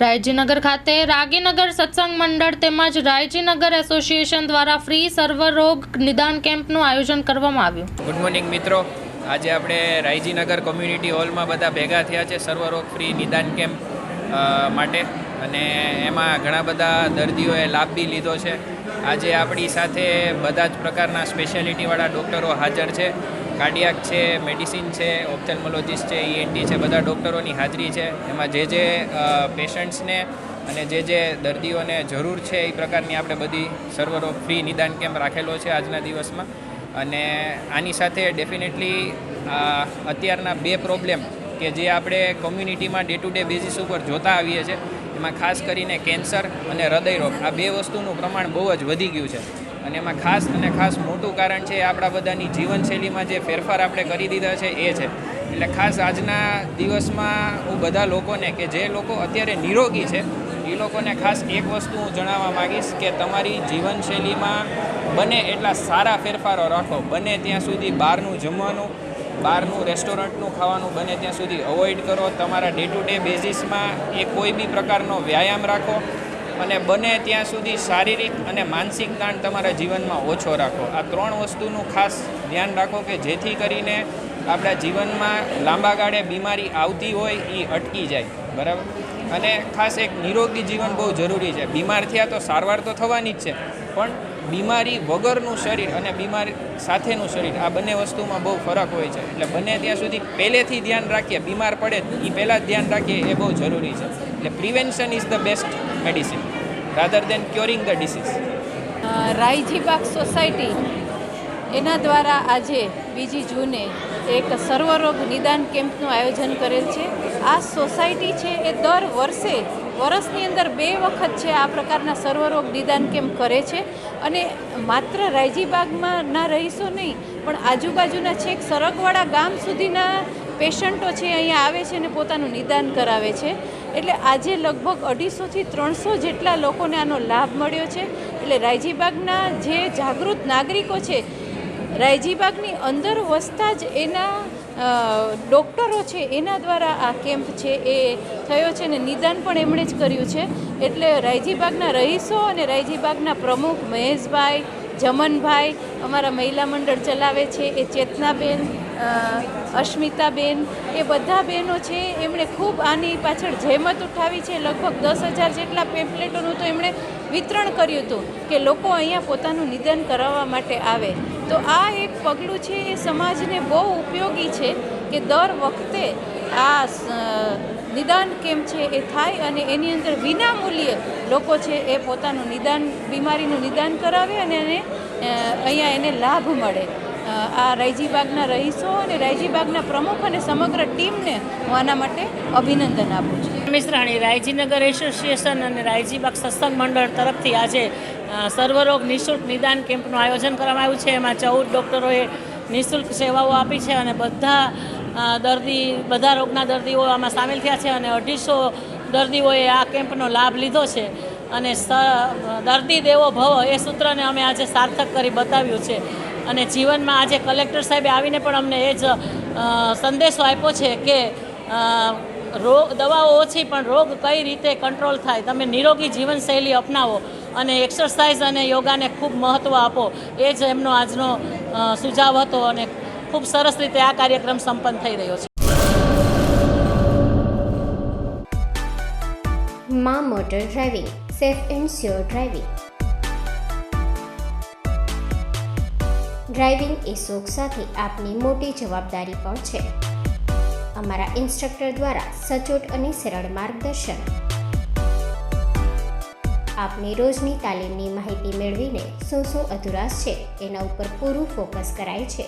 રાયજીનગર ખાતે રાગીનગર સત્સંગ મંડળ તેમજ રાયજીનગર એસોસિએશન દ્વારા ફ્રી સર્વરોગ નિદાન કેમ્પનું આયોજન કરવામાં આવ્યું. ગુડ મોર્નિંગ મિત્રો, આજે આપણે રાયજીનગર કોમ્યુનિટી હોલમાં બધા ભેગા થયા છે સર્વરોગ ફ્રી નિદાન કેમ્પ માટે, અને એમાં ઘણા બધા દર્દીઓએ લાભ બી લીધો છે. આજે આપણી સાથે બધા જ પ્રકારના સ્પેશિયાલિટીવાળા ડૉક્ટરો હાજર છે. કાર્ડિયાક છે, મેડિસિન છે, ઓપ્થેલ્મોલોજીસ્ટ છે, ENT છે, બધા ડૉક્ટરોની હાજરી છે. એમાં જે પેશન્ટ્સને અને જે દર્દીઓને જરૂર છે એ પ્રકારની આપણે બધી સર્વરોગ ફ્રી નિદાન કેમ્પ રાખેલો છે આજના દિવસમાં. અને આની સાથે ડેફિનેટલી અત્યારના બે પ્રોબ્લેમ કે જે આપણે કોમ્યુનિટીમાં ડે ટુ ડે બેઝિસ ઉપર જોતા આવીએ છીએ, એમાં ખાસ કરીને કેન્સર અને હૃદયરોગ, આ બે વસ્તુનું પ્રમાણ બહુ જ વધી ગયું છે. અને એમાં ખાસ મોટું કારણ છે આપણા બધાની જીવનશૈલીમાં જે ફેરફાર આપણે કરી દીધા છે એ છે. એટલે ખાસ આજના દિવસમાં હું બધા લોકોને કે જે લોકો અત્યારે નિરોગી છે એ લોકોને ખાસ એક વસ્તુ હું જણાવવા માગીશ કે તમારી જીવનશૈલીમાં બને એટલા સારા ફેરફારો રાખો. બને ત્યાં સુધી બહારનું જમવાનું, બહારનું રેસ્ટોરન્ટનું ખાવાનું બને ત્યાં સુધી અવોઇડ કરો. તમારા ડે ટુ ડે બેઝિસમાં એ કોઈ બી પ્રકારનો વ્યાયામ રાખો, અને બને ત્યાં સુધી શારીરિક અને માનસિક તાણ તમારા જીવનમાં ઓછો રાખો. આ ત્રણ વસ્તુનું ખાસ ધ્યાન રાખો કે જેથી કરીને આપણા જીવનમાં લાંબા ગાળે બીમારી આવતી હોય એ અટકી જાય. બરાબર? અને ખાસ એક નિરોગી જીવન બહુ જરૂરી છે. બીમાર થયા તો સારવાર તો થવાની જ છે, પણ બીમારી વગરનું શરીર અને બીમારી સાથેનું શરીર, આ બંને વસ્તુમાં બહુ ફરક હોય છે. એટલે બને ત્યાં સુધી પહેલેથી ધ્યાન રાખીએ, બીમાર પડે એ પહેલાં જ ધ્યાન રાખીએ, એ બહુ જરૂરી છે. એટલે prevention is the best medicine rather than curing the disease. Raijibag society એના દ્વારા આજે 2 જૂને એક સર્વરોગ નિદાન કેમ્પનું આયોજન કરેલ છે. આ સોસાયટી છે એ દર વર્ષની અંદર 2 વખત છે આ પ્રકારના સર્વરોગ નિદાન કેમ્પ કરે છે. અને માત્ર રાયજીબાગમાં ના રહીશો નહીં, પણ આજુબાજુના છેક સરગવાડા ગામ સુધીના પેશન્ટો છે અહીંયા આવે છે અને પોતાનું નિદાન કરાવે છે. એટલે આજે લગભગ 250 થી 300 જેટલા લોકોને આનો લાભ મળ્યો છે. એટલે રાયજીબાગના જે જાગૃત નાગરિકો છે, રાયજીબાગની અંદર વસતા જ એના ડૉક્ટરો છે એના દ્વારા આ કેમ્પ છે એ થયો છે, અને નિદાન પણ એમણે જ કર્યું છે. એટલે રાયજીબાગના રહીશો અને રાયજીબાગના પ્રમુખ મહેશભાઈ, જમનભાઈ, અમારા મહિલા મંડળ ચલાવે છે એ ચેતનાબેન, અસ્મિતાબેન, એ બધા બહેનો છે એમણે ખૂબ આની પાછળ જહેમત ઉઠાવી છે. લગભગ 10,000 જેટલા પેમ્પલેટોનું તો એમણે વિતરણ કર્યું હતું કે લોકો અહીંયા પોતાનું નિદાન કરાવવા માટે આવે. તો આ એક પગલું છે એ સમાજને બહુ ઉપયોગી છે કે દર વખતે આ નિદાન કેમ્પ છે એ થાય અને એની અંદર વિના મૂલ્યે લોકો છે એ પોતાનું નિદાન, બીમારીનું નિદાન કરાવે અને અહીંયા એને લાભ મળે. આ રાયજીબાગના રહીશો અને રાયજીબાગના પ્રમુખ અને સમગ્ર ટીમને હું આના માટે અભિનંદન આપું છું. મિશ્રાણી, રાયજીનગર એસોસિએશન અને રાયજીબાગ સત્સંગ મંડળ તરફથી આજે સર્વરોગ નિઃશુલ્ક નિદાન કેમ્પનું આયોજન કરવામાં આવ્યું છે. એમાં 14 ડૉક્ટરોએ નિઃશુલ્ક સેવાઓ આપી છે અને બધા રોગના દર્દીઓ આમાં સામેલ થયા છે. અને 250 દર્દીઓએ આ કેમ્પનો લાભ લીધો છે. અને દર્દી દેવો ભવ એ સૂત્રને અમે આજે સાર્થક કરી બતાવ્યું છે. અને જીવનમાં આજે કલેક્ટર સાહેબે આવીને પણ અમને એ જ સંદેશો આપ્યો છે કે દવાઓ ઓછી પણ રોગ કઈ રીતે કંટ્રોલ થાય, તમે નિરોગી જીવનશૈલી અપનાવો અને એક્સરસાઇઝ અને યોગાને ખૂબ મહત્ત્વ આપો. એ જ એમનો આજનો સુઝાવ હતો અને ખૂબ સરસ રીતે આ કાર્યક્રમ સંપન્ન થઈ રહ્યો છે. માં motor driving, safe and sure driving. Driving એ શોખ સાથે આપની મોટી જવાબદારી પણ છે. અમારા ઇન્સ્ટ્રક્ટર દ્વારા સચોટ અને સરળ માર્ગદર્શન. આપની રોજની તાલીમની માહિતી મેળવીને શું અધુરાશ છે એના ઉપર પૂરું ફોકસ કરાય છે.